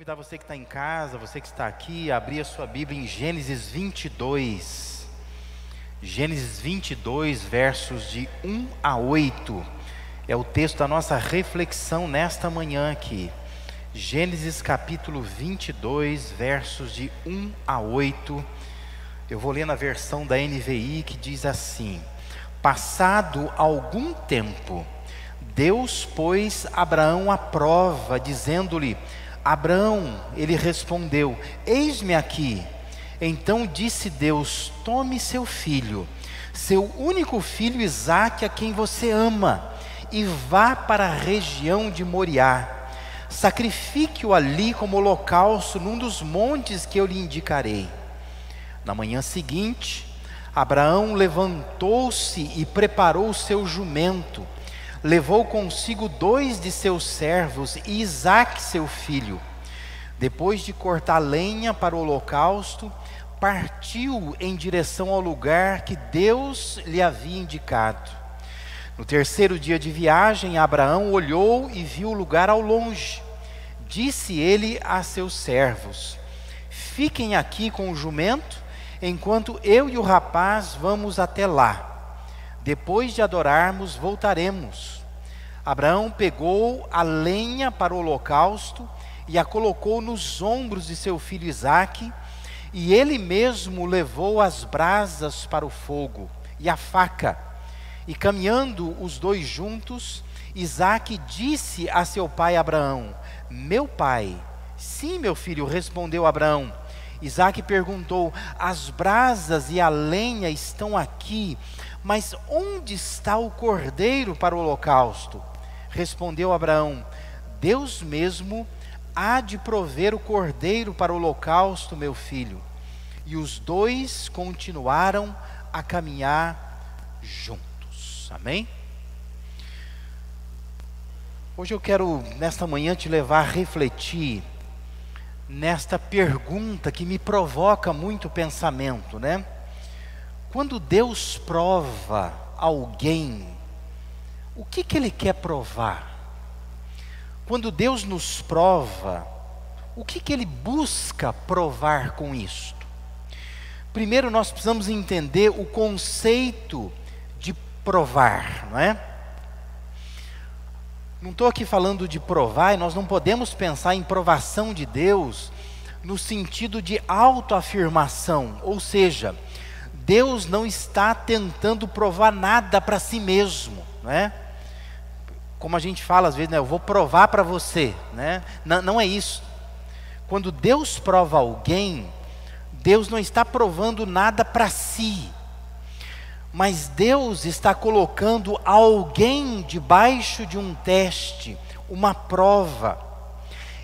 convidar você que está em casa, você que está aqui, a abrir a sua Bíblia em Gênesis 22. Gênesis 22, versos de 1 a 8. É o texto da nossa reflexão nesta manhã aqui. Gênesis capítulo 22, versos de 1 a 8. Eu vou ler na versão da NVI que diz assim: Passado algum tempo, Deus pôs Abraão à prova, dizendo-lhe: Abraão, ele respondeu: Eis-me aqui. Então disse Deus: Tome seu filho, seu único filho Isaque, a quem você ama, e vá para a região de Moriá. Sacrifique-o ali como holocausto num dos montes que eu lhe indicarei. Na manhã seguinte, Abraão levantou-se e preparou o seu jumento. Levou consigo 2 de seus servos e Isaque seu filho. Depois de cortar lenha para o holocausto, partiu em direção ao lugar que Deus lhe havia indicado. No terceiro dia de viagem, Abraão olhou e viu o lugar ao longe. Disse ele a seus servos: Fiquem aqui com o jumento, enquanto eu e o rapaz vamos até lá. Depois de adorarmos, voltaremos. Abraão pegou a lenha para o holocausto e a colocou nos ombros de seu filho Isaque, e ele mesmo levou as brasas para o fogo e a faca. E caminhando os dois juntos, Isaque disse a seu pai Abraão: Meu pai. Sim, meu filho, respondeu Abraão. Isaque perguntou: As brasas e a lenha estão aqui, mas onde está o cordeiro para o holocausto? Respondeu Abraão: Deus mesmo há de prover o cordeiro para o holocausto, meu filho. E os dois continuaram a caminhar juntos. Amém? Hoje eu quero, nesta manhã, te levar a refletir nesta pergunta que me provoca muito pensamento, né? Quando Deus prova alguém, o que Ele quer provar? Quando Deus nos prova, o que Ele busca provar com isto? Primeiro nós precisamos entender o conceito de provar, não é? Não estou aqui falando de provar, e nós não podemos pensar em provação de Deus no sentido de autoafirmação, ou seja, Deus não está tentando provar nada para si mesmo, não é? Como a gente fala às vezes, né? Eu vou provar para você, né? Não é isso. Quando Deus prova alguém, Deus não está provando nada para si, mas Deus está colocando alguém debaixo de um teste, uma prova,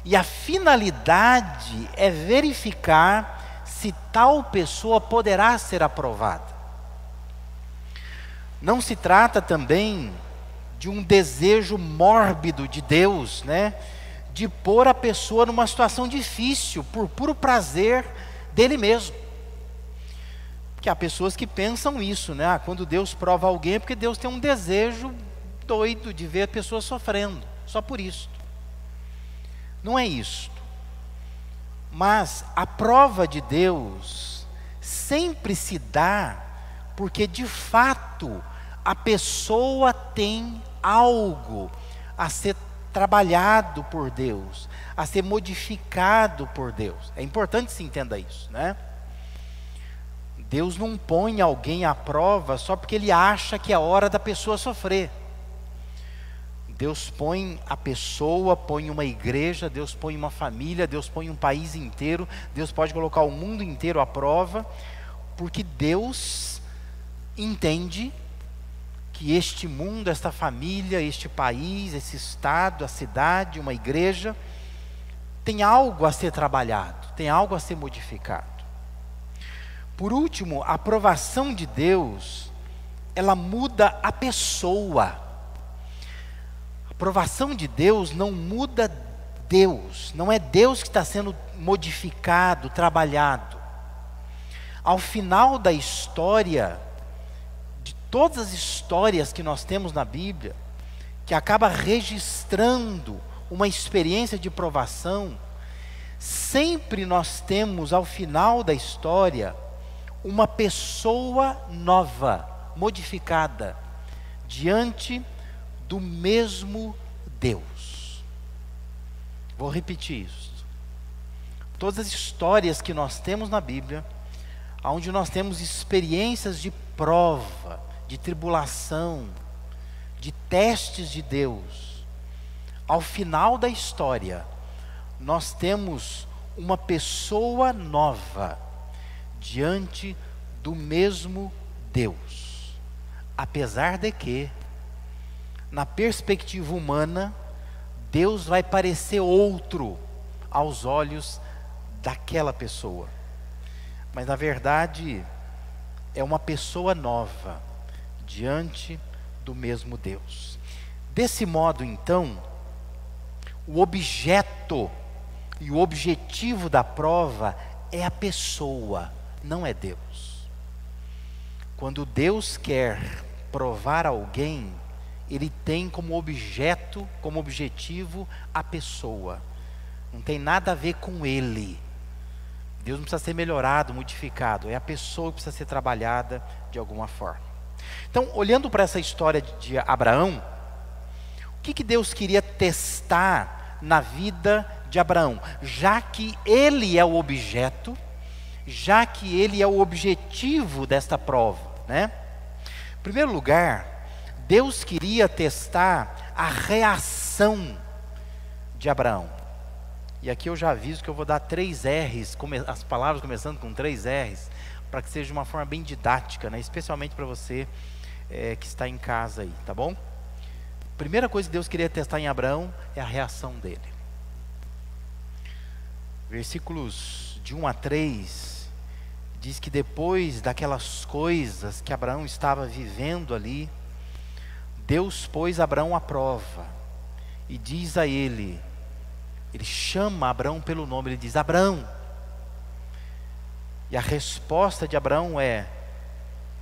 e a finalidade é verificar se tal pessoa poderá ser aprovada. Não se trata também de um desejo mórbido de Deus, né? De pôr a pessoa numa situação difícil, por puro prazer dele mesmo. Porque há pessoas que pensam isso, né? Quando Deus prova alguém é porque Deus tem um desejo doido de ver a pessoa sofrendo, só por isso. Não é isso. Mas a prova de Deus sempre se dá porque de fato a pessoa tem algo a ser trabalhado por Deus, a ser modificado por Deus. É importante que se entenda isso, né? Deus não põe alguém à prova só porque Ele acha que é hora da pessoa sofrer. Deus põe a pessoa, põe uma igreja, Deus põe uma família, Deus põe um país inteiro, Deus pode colocar o mundo inteiro à prova, porque Deus entende que este mundo, esta família, este país, esse estado, a cidade, uma igreja, tem algo a ser trabalhado, tem algo a ser modificado. Por último, a aprovação de Deus, ela muda a pessoa. A aprovação de Deus não muda Deus, não é Deus que está sendo modificado, trabalhado. Ao final da história, de todas as histórias que nós temos na Bíblia, que acaba registrando uma experiência de provação, sempre nós temos ao final da história uma pessoa nova, modificada, diante do mesmo Deus. Vou repetir isso. Todas as histórias que nós temos na Bíblia, onde nós temos experiências de prova, de tribulação, de testes de Deus, ao final da história, nós temos uma pessoa nova diante do mesmo Deus. Apesar de que, na perspectiva humana, Deus vai parecer outro aos olhos daquela pessoa. Mas na verdade, é uma pessoa nova diante do mesmo Deus. Desse modo, então, o objeto e o objetivo da prova é a pessoa, não é Deus. Quando Deus quer provar alguém, Ele tem como objeto, como objetivo, a pessoa. Não tem nada a ver com Ele. Deus não precisa ser melhorado, modificado. É a pessoa que precisa ser trabalhada de alguma forma. Então, olhando para essa história de Abraão, o que Deus queria testar na vida de Abraão? Já que ele é o objeto, já que ele é o objetivo desta prova, né? Em primeiro lugar, Deus queria testar a reação de Abraão. E aqui eu já aviso que eu vou dar 3 R's, as palavras começando com 3 R's, para que seja de uma forma bem didática, né? Especialmente para você que está em casa aí, tá bom? Primeira coisa que Deus queria testar em Abraão é a reação dele. Versículos de 1 a 3 diz que depois daquelas coisas que Abraão estava vivendo ali, Deus pôs Abraão à prova e diz a ele chama Abraão pelo nome, ele diz: Abraão. E a resposta de Abraão é: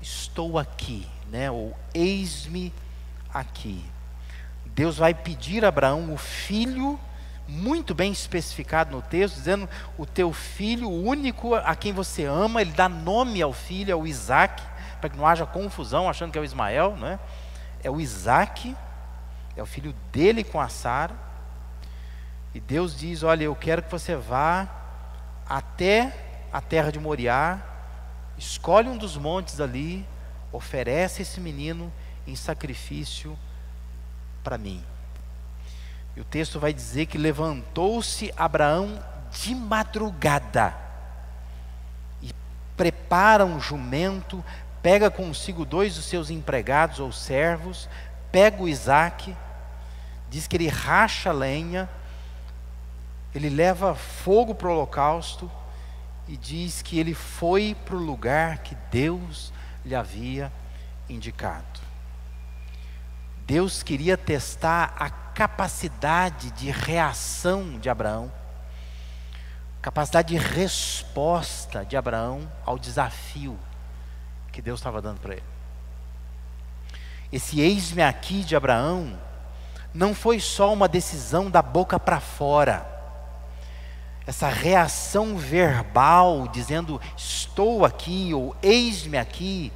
estou aqui, né? Ou eis-me aqui. Deus vai pedir a Abraão o filho, muito bem especificado no texto, dizendo: o teu filho, o único a quem você ama. Ele dá nome ao filho, é o Isaac, para que não haja confusão achando que é o Ismael, não é? É o Isaac, é o filho dele com a Sara. E Deus diz: olha, eu quero que você vá até a terra de Moriá, escolhe um dos montes ali, oferece esse menino em sacrifício para mim. E o texto vai dizer que levantou-se Abraão de madrugada e prepara um jumento, pega consigo 2 dos seus empregados ou servos, pega o Isaac, diz que ele racha lenha, ele leva fogo para o holocausto e diz que ele foi para o lugar que Deus lhe havia indicado. Deus queria testar a capacidade de reação de Abraão, capacidade de resposta de Abraão ao desafio que Deus estava dando para ele. Esse eis-me aqui de Abraão não foi só uma decisão da boca para fora. Essa reação verbal, dizendo estou aqui ou eis-me aqui,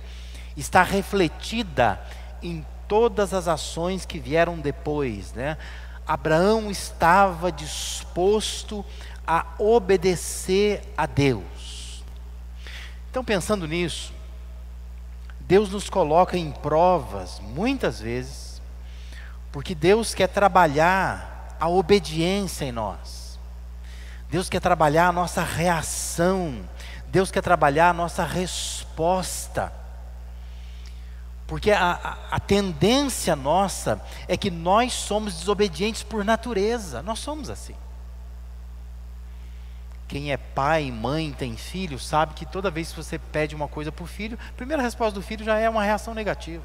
está refletida em todas as ações que vieram depois, né? Abraão estava disposto a obedecer a Deus. Então, pensando nisso, Deus nos coloca em provas, muitas vezes, porque Deus quer trabalhar a obediência em nós. Deus quer trabalhar a nossa reação, Deus quer trabalhar a nossa resposta. Porque a tendência nossa é que nós somos desobedientes por natureza, nós somos assim. Quem é pai, mãe, tem filho, sabe que toda vez que você pede uma coisa para o filho, a primeira resposta do filho já é uma reação negativa,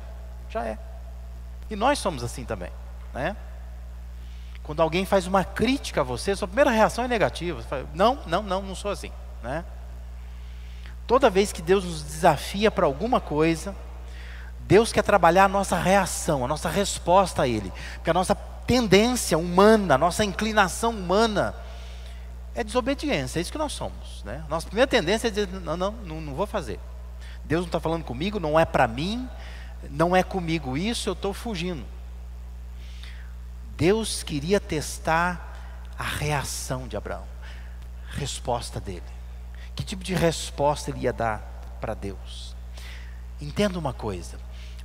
já é. E nós somos assim também, né? Quando alguém faz uma crítica a você, sua primeira reação é negativa. Você fala: não sou assim, né? Toda vez que Deus nos desafia para alguma coisa, Deus quer trabalhar a nossa reação, a nossa resposta a Ele. Porque a nossa tendência humana, a nossa inclinação humana é desobediência, é isso que nós somos, né? Nossa primeira tendência é dizer, não vou fazer. Deus não está falando comigo, não é para mim, não é comigo isso, eu estou fugindo. Deus queria testar a reação de Abraão, resposta dele. Que tipo de resposta ele ia dar para Deus? Entenda uma coisa,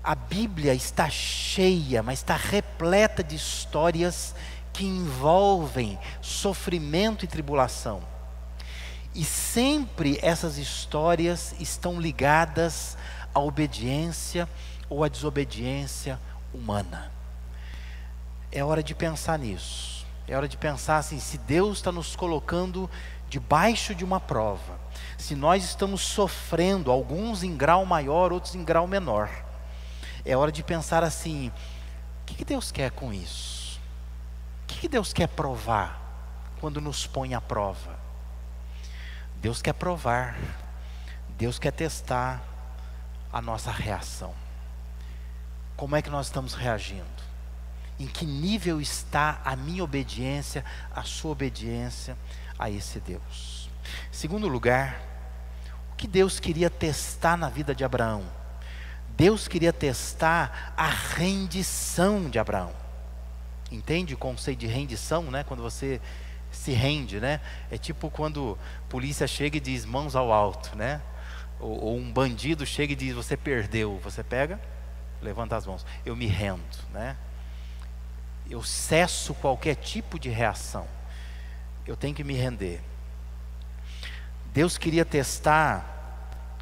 a Bíblia está cheia, mas está repleta de histórias que envolvem sofrimento e tribulação. E sempre essas histórias estão ligadas à obediência ou à desobediência humana. É hora de pensar nisso. É hora de pensar assim, se Deus está nos colocando debaixo de uma prova, se nós estamos sofrendo, alguns em grau maior, outros em grau menor, é hora de pensar assim, o que Deus quer com isso? O que Deus quer provar quando nos põe à prova? Deus quer provar, Deus quer testar a nossa reação. Como é que nós estamos reagindo? Em que nível está a minha obediência, a sua obediência a esse Deus? Segundo lugar, o que Deus queria testar na vida de Abraão? Deus queria testar a rendição de Abraão. Entende o conceito de rendição, né? Quando você se rende, né? É tipo quando a polícia chega e diz mãos ao alto, né? Ou um bandido chega e diz você perdeu. Você pega, levanta as mãos. Eu me rendo, né? Eu cesso qualquer tipo de reação. Eu tenho que me render. Deus queria testar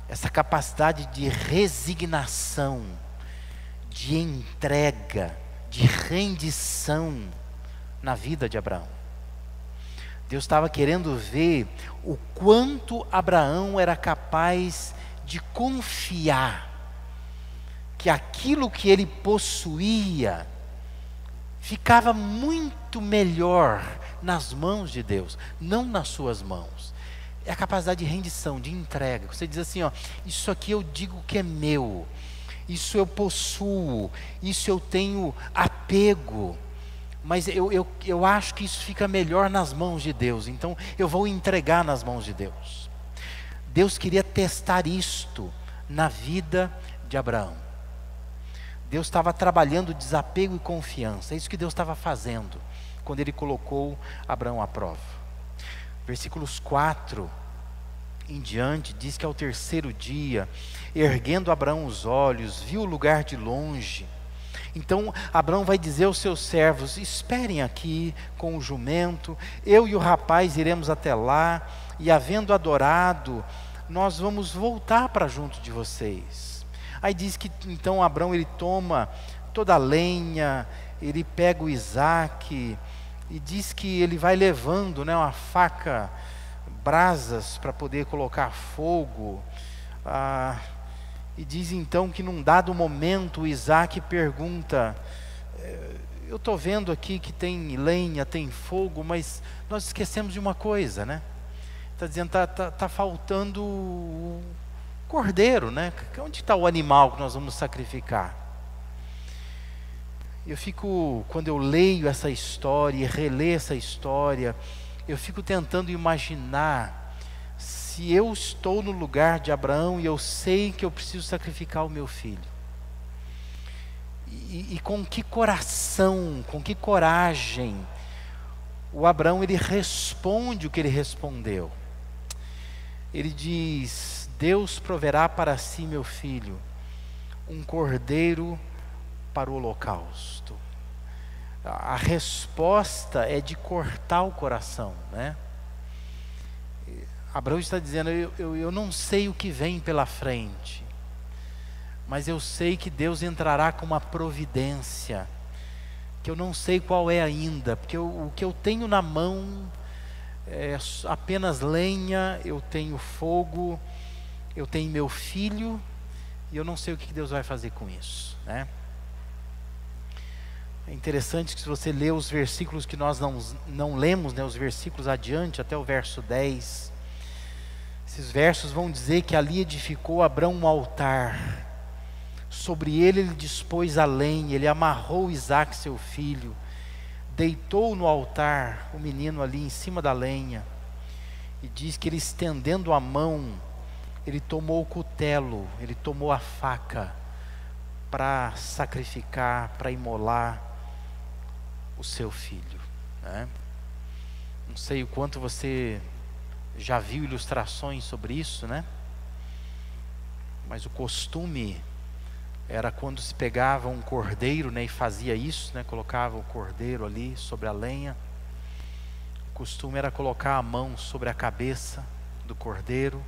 essa capacidade de resignação, de entrega, de rendição na vida de Abraão. Deus estava querendo ver o quanto Abraão era capaz de confiar que aquilo que ele possuía ficava muito melhor nas mãos de Deus, não nas suas mãos. É a capacidade de rendição, de entrega. Você diz assim, ó, isso aqui eu digo que é meu, isso eu possuo, isso eu tenho apego, mas eu acho que isso fica melhor nas mãos de Deus, então eu vou entregar nas mãos de Deus. Deus queria testar isto na vida de Abraão. Deus estava trabalhando desapego e confiança, é isso que Deus estava fazendo, quando Ele colocou Abraão à prova. Versículos 4 em diante, diz que ao terceiro dia, erguendo Abraão os olhos, viu o lugar de longe. Então Abraão vai dizer aos seus servos, esperem aqui com o jumento, eu e o rapaz iremos até lá, e havendo adorado, nós vamos voltar para junto de vocês. Aí diz que então Abraão ele toma toda a lenha, ele pega o Isaque, e diz que ele vai levando, né, uma faca, brasas para poder colocar fogo. E diz então que num dado momento o Isaque pergunta, eu estou vendo aqui que tem lenha, tem fogo, mas nós esquecemos de uma coisa, né? Está dizendo, tá faltando o cordeiro, né? Onde está o animal que nós vamos sacrificar? Eu fico, quando eu leio essa história e releio essa história, eu fico tentando imaginar se eu estou no lugar de Abraão e eu sei que eu preciso sacrificar o meu filho. E com que coração, com que coragem, o Abraão ele responde o que ele respondeu. Ele diz, Deus proverá para si, meu filho, um cordeiro para o holocausto. A resposta é de cortar o coração, né? Abraão está dizendo, eu não sei o que vem pela frente, mas eu sei que Deus entrará com uma providência, que eu não sei qual é ainda, porque o que eu tenho na mão é apenas lenha, eu tenho fogo, eu tenho meu filho, e eu não sei o que Deus vai fazer com isso, né? É interessante que se você ler os versículos que nós não lemos, né, os versículos adiante, até o verso 10, esses versos vão dizer que ali edificou Abraão um altar, sobre ele dispôs a lenha, ele amarrou Isaque seu filho, deitou no altar o menino ali em cima da lenha, E diz que ele, estendendo a mão, ele tomou o cutelo, ele tomou a faca para sacrificar, para imolar o seu filho, né? Não sei o quanto você já viu ilustrações sobre isso, né? Mas o costume era quando se pegava um cordeiro, né, e fazia isso, né, colocava o cordeiro ali sobre a lenha. O costume era colocar a mão sobre a cabeça do cordeiro,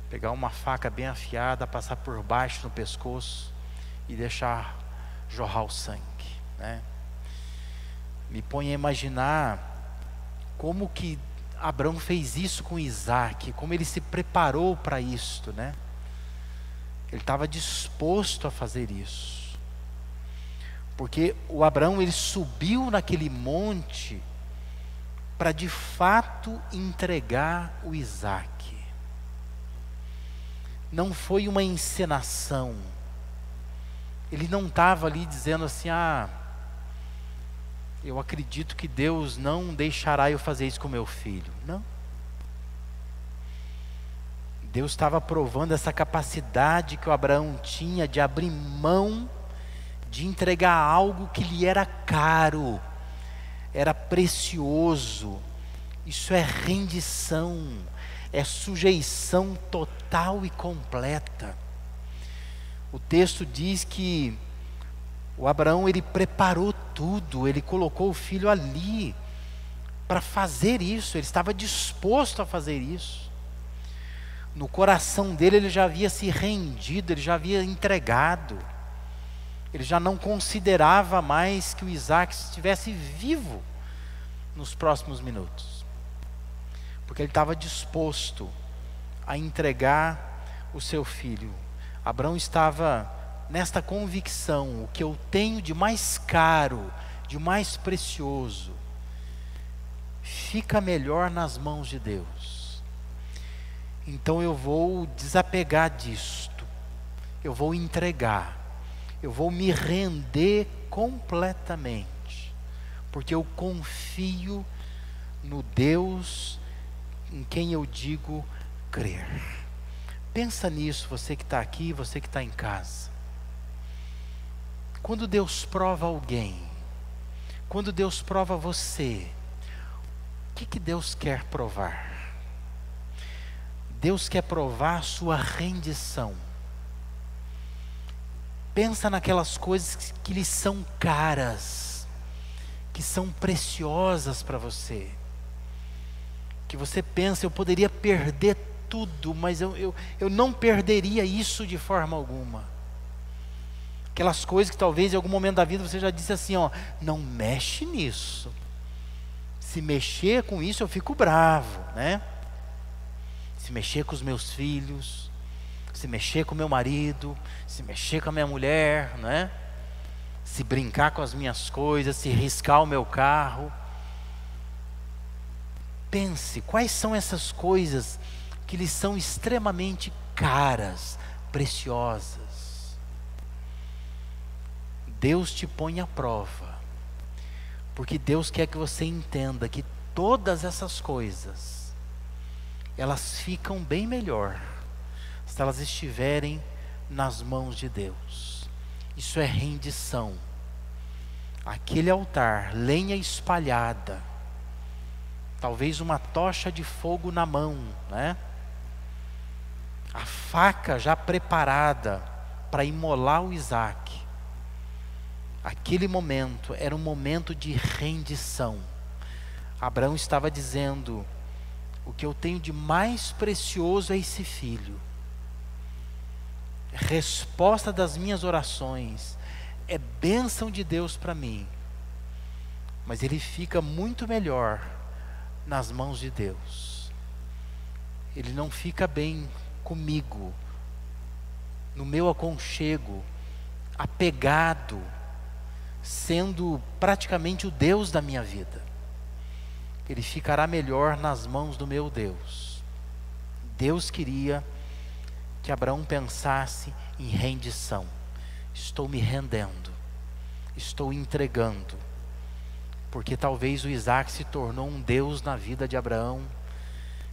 pegar uma faca bem afiada, passar por baixo no pescoço e deixar jorrar o sangue, né? Me põe a imaginar como que Abraão fez isso com Isaac, como ele se preparou para isto, né? Ele estava disposto a fazer isso, porque o Abraão, ele subiu naquele monte para de fato entregar o Isaac. Não foi uma encenação. Ele não estava ali dizendo assim: eu acredito que Deus não deixará eu fazer isso com meu filho. Não. Deus estava provando essa capacidade que o Abraão tinha de abrir mão, de entregar algo que lhe era caro, era precioso. Isso é rendição, é sujeição total e completa. O texto diz que o Abraão, ele preparou tudo, ele colocou o filho ali para fazer isso, ele estava disposto a fazer isso. No coração dele, ele já havia se rendido, ele já havia entregado. Ele já não considerava mais que o Isaac estivesse vivo nos próximos minutos, porque ele estava disposto a entregar o seu filho. Abraão estava nesta convicção: o que eu tenho de mais caro, de mais precioso, fica melhor nas mãos de Deus. Então eu vou desapegar disto, eu vou entregar, eu vou me render completamente, porque eu confio no Deus em quem eu digo crer. Pensa nisso, você que está aqui, você que está em casa. Quando Deus prova alguém, quando Deus prova você, o que Deus quer provar? Deus quer provar a sua rendição. Pensa naquelas coisas que lhe são caras, que são preciosas para você, que você pensa: eu poderia perder tudo, mas eu não perderia isso de forma alguma. Aquelas coisas que talvez em algum momento da vida você já disse assim: não mexe nisso, se mexer com isso eu fico bravo, né? Se mexer com os meus filhos, se mexer com meu marido, se mexer com a minha mulher, né? Se brincar com as minhas coisas, se riscar o meu carro. Pense, quais são essas coisas que lhe são extremamente caras, preciosas? Deus te põe à prova, porque Deus quer que você entenda que todas essas coisas, elas ficam bem melhor se elas estiverem nas mãos de Deus. Isso é rendição. Aquele altar, lenha espalhada, talvez uma tocha de fogo na mão, né? A faca já preparada para imolar o Isaac. Aquele momento era um momento de rendição. Abraão estava dizendo: o que eu tenho de mais precioso é esse filho. Resposta das minhas orações, é bênção de Deus para mim, mas ele fica muito melhor nas mãos de Deus. Ele não fica bem comigo, no meu aconchego, apegado, sendo praticamente o Deus da minha vida. Ele ficará melhor nas mãos do meu Deus. Deus queria que Abraão pensasse em rendição. Estou me rendendo, estou entregando, porque talvez o Isaac se tornou um Deus na vida de Abraão,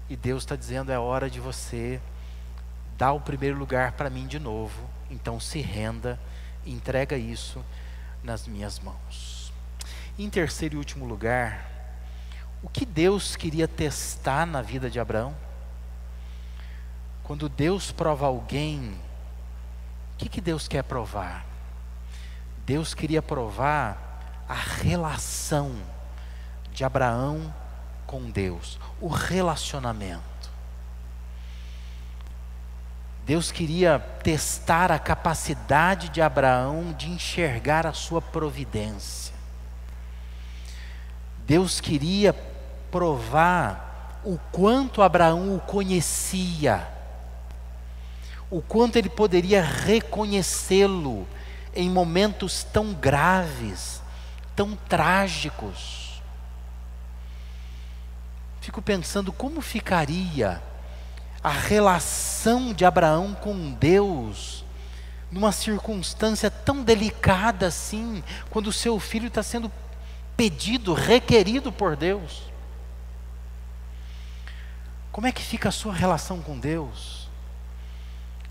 E Deus está dizendo: é hora de você dar o primeiro lugar para mim de novo. Então se renda, entrega isso nas minhas mãos. Em terceiro e último lugar, o que Deus queria testar na vida de Abraão? Quando Deus prova alguém, o que Deus quer provar? Deus queria provar a relação de Abraão com Deus, o relacionamento. Deus queria testar a capacidade de Abraão de enxergar a sua providência. Deus queria provar o quanto Abraão o conhecia, o quanto ele poderia reconhecê-lo em momentos tão graves, tão trágicos. Fico pensando como ficaria a relação de Abraão com Deus numa circunstância tão delicada assim, quando o seu filho está sendo pedido, requerido por Deus. Como é que fica a sua relação com Deus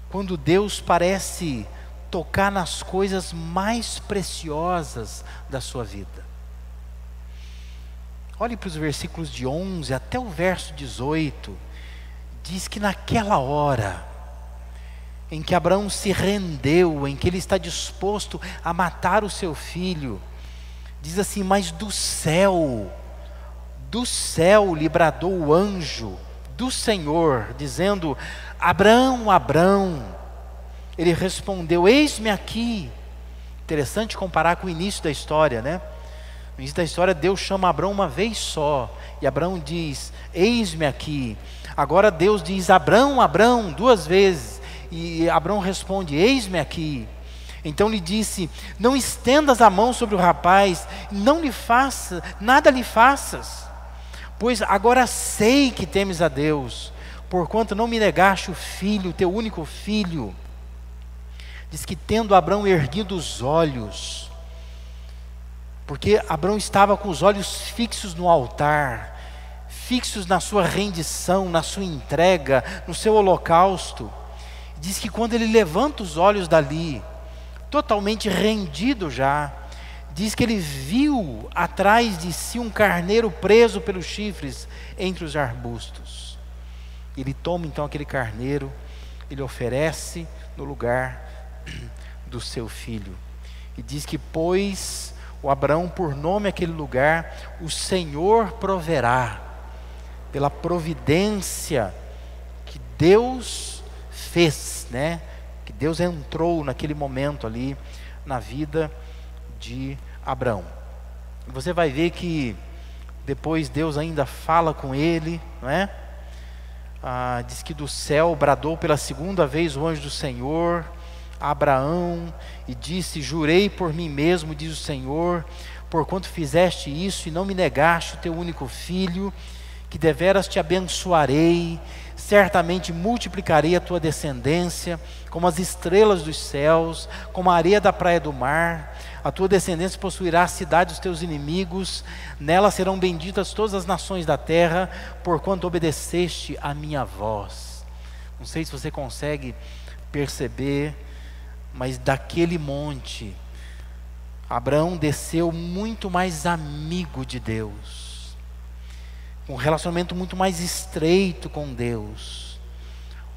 quando Deus parece tocar nas coisas mais preciosas da sua vida? Olhe para os versículos de 11 até o verso 18. Diz que naquela hora em que Abraão se rendeu, em que ele está disposto a matar o seu filho, diz assim: mas do céu lhe bradou o anjo do Senhor, dizendo: Abraão, Abraão. Ele respondeu: eis-me aqui. Interessante comparar com o início da história, né? No início da história, Deus chama Abraão uma vez só, e Abraão diz: eis-me aqui. Agora Deus diz: Abraão, Abraão, duas vezes, e Abraão responde: eis-me aqui. Então lhe disse: não estendas a mão sobre o rapaz, não lhe faça, nada lhe faças, pois agora sei que temes a Deus, porquanto não me negaste o filho, teu único filho. Diz que tendo Abraão erguido os olhos, porque Abraão estava com os olhos fixos no altar, fixos na sua rendição, na sua entrega, no seu holocausto. Diz que quando ele levanta os olhos dali, totalmente rendido já, diz que ele viu atrás de si um carneiro preso pelos chifres entre os arbustos. Ele toma então aquele carneiro, ele oferece no lugar do seu filho. E diz que pôs o Abraão por nome aquele lugar: o Senhor proverá, pela providência que Deus fez, né? Que Deus entrou naquele momento ali na vida de Abraão. Você vai ver que depois Deus ainda fala com ele, não é? Diz que do céu bradou pela segunda vez o anjo do Senhor a Abraão e disse: jurei por mim mesmo, diz o Senhor, porquanto fizeste isso e não me negaste o teu único filho, que deveras te abençoarei, certamente multiplicarei a tua descendência como as estrelas dos céus, como a areia da praia do mar. A tua descendência possuirá a cidade dos teus inimigos, nela serão benditas todas as nações da terra, porquanto obedeceste a minha voz. Não sei se você consegue perceber, mas daquele monte, Abraão desceu muito mais amigo de Deus, com um relacionamento muito mais estreito com Deus,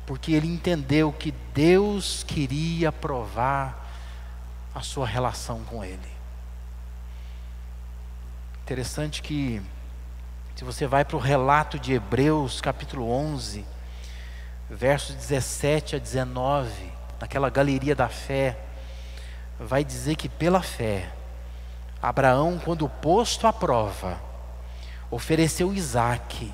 porque ele entendeu que Deus queria provar a sua relação com ele. Interessante que, se você vai para o relato de Hebreus capítulo 11, versos 17 a 19, naquela galeria da fé, vai dizer que pela fé, Abraão, quando posto à prova, ofereceu Isaque.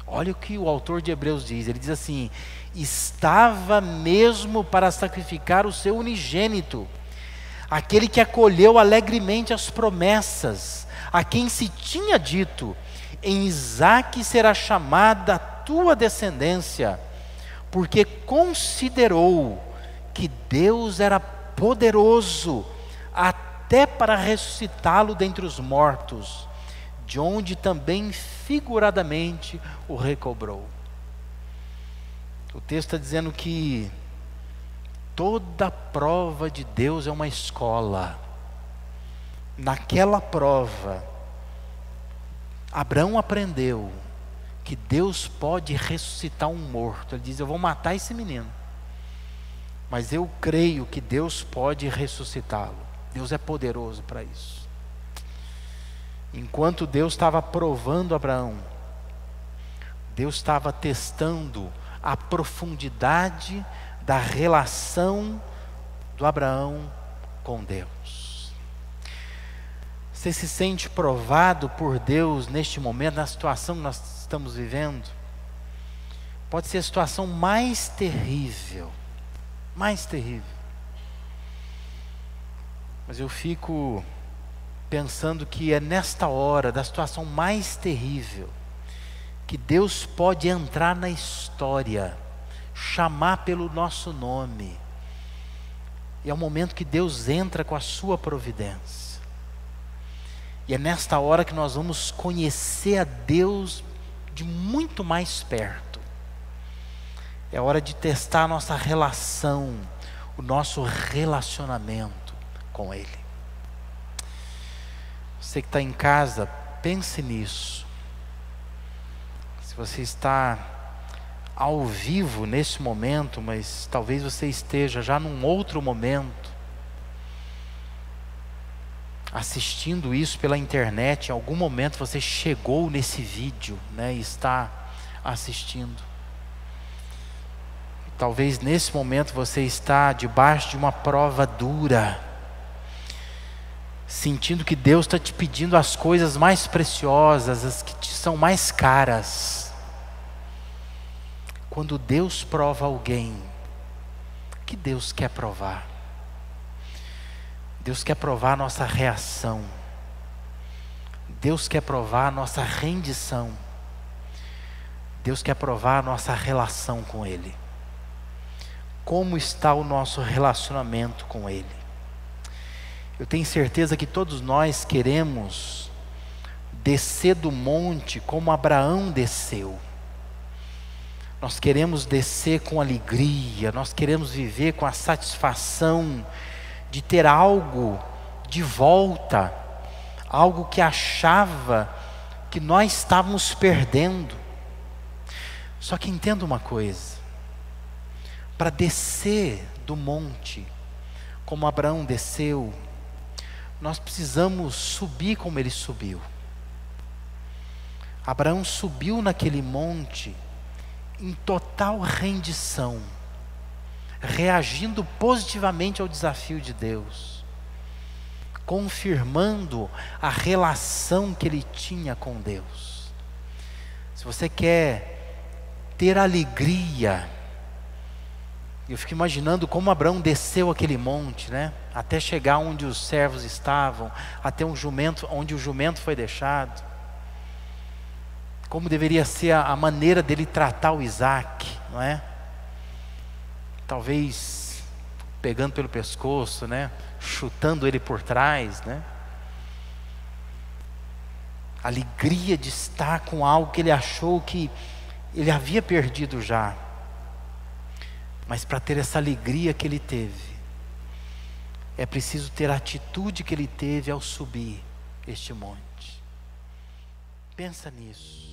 Olha o que o autor de Hebreus diz, ele diz assim: estava mesmo para sacrificar o seu unigênito, aquele que acolheu alegremente as promessas, a quem se tinha dito: em Isaque será chamada a tua descendência, porque considerou que Deus era poderoso até para ressuscitá-lo dentre os mortos, de onde também figuradamente o recobrou. O texto está dizendo que toda prova de Deus é uma escola. Naquela prova, Abraão aprendeu que Deus pode ressuscitar um morto. Ele diz: eu vou matar esse menino, mas eu creio que Deus pode ressuscitá-lo. Deus é poderoso para isso. Enquanto Deus estava provando Abraão, Deus estava testando a profundidade da relação do Abraão com Deus. Você se sente provado por Deus neste momento, na situação que nós estamos vivendo? Pode ser a situação mais terrível, mas eu fico pensando que é nesta hora, da situação mais terrível, que Deus pode entrar na história, chamar pelo nosso nome. E é o momento que Deus entra com a sua providência. E é nesta hora que nós vamos conhecer a Deus de muito mais perto. É hora de testar a nossa relação, o nosso relacionamento com Ele. Você que está em casa, pense nisso. Se você está ao vivo nesse momento, mas talvez você esteja já num outro momento, assistindo isso pela internet, em algum momento você chegou nesse vídeo, né, e está assistindo. Talvez nesse momento você está debaixo de uma prova dura, sentindo que Deus está te pedindo as coisas mais preciosas, as que te são mais caras. Quando Deus prova alguém, o que Deus quer provar? Deus quer provar a nossa reação. Deus quer provar a nossa rendição. Deus quer provar a nossa relação com Ele. Como está o nosso relacionamento com Ele? Eu tenho certeza que todos nós queremos descer do monte como Abraão desceu. Nós queremos descer com alegria, nós queremos viver com a satisfação de ter algo de volta, algo que achava que nós estávamos perdendo. Só que entenda uma coisa: para descer do monte, como Abraão desceu, nós precisamos subir como ele subiu. Abraão subiu naquele monte em total rendição, reagindo positivamente ao desafio de Deus, confirmando a relação que ele tinha com Deus. Se você quer ter alegria, eu fico imaginando como Abraão desceu aquele monte, né? Até chegar onde os servos estavam, até onde o jumento foi deixado. Como deveria ser a maneira dele tratar o Isaac, não é? Talvez pegando pelo pescoço, né? Chutando ele por trás, né? A alegria de estar com algo que ele achou que ele havia perdido já. Mas para ter essa alegria que ele teve, é preciso ter a atitude que ele teve ao subir este monte. Pensa nisso.